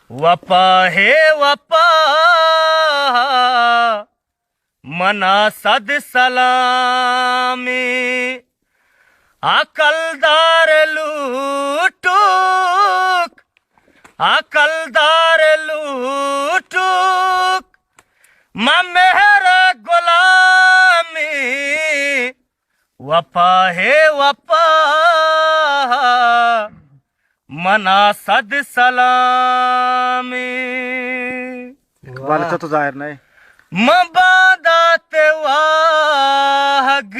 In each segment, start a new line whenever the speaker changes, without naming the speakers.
वपा है वपा मना सद सलामी अकलदार लूटूक अकलदार लूटूक मेहर गुलामी वपा है वपा मना सद सलामी
वाले तो जाहिर नहीं
मबादात वाहग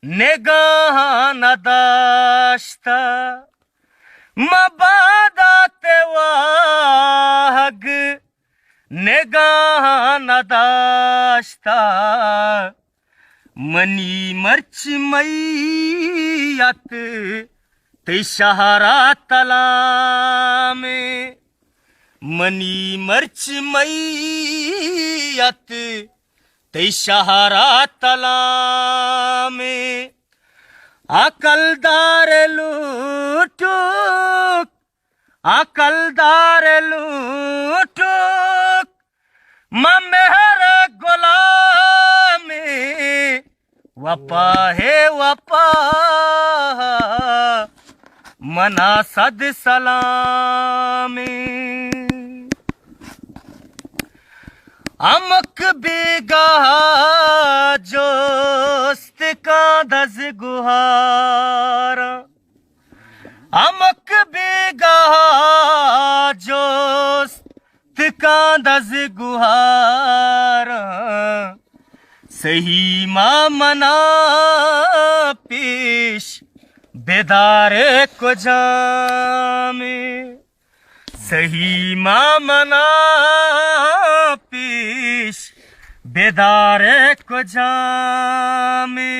निगाह नदाश्ता मबादात वाहग निगाह नदाश्ता मनी मर्च मैयत तिशहरा तला में मनी मर्च मैयत तिशहरा तला में अकलदार लूटूक अकलदार लूटूक मेहर गुलामी वपा है वपा मना सद सलामी अमक बेगाह जोस्त का दज गुहारा अमक बेगाह जोस्त का दज गुहारा सही माँ मना पेश बेदारे को जामे सही माँ मना पेश बेदारे को जामे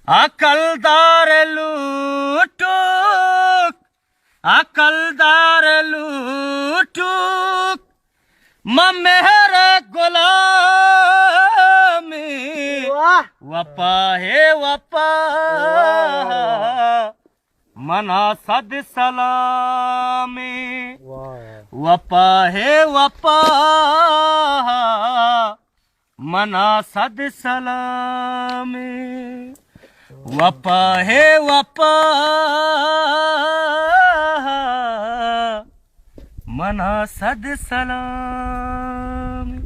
अकलदार लूटूक अकलदार लूटूक मेहर गुलामी वपा है वपा मना सद सलामी वपा है वपा मना सद सलामी वपा है वपा मना सद सलामी।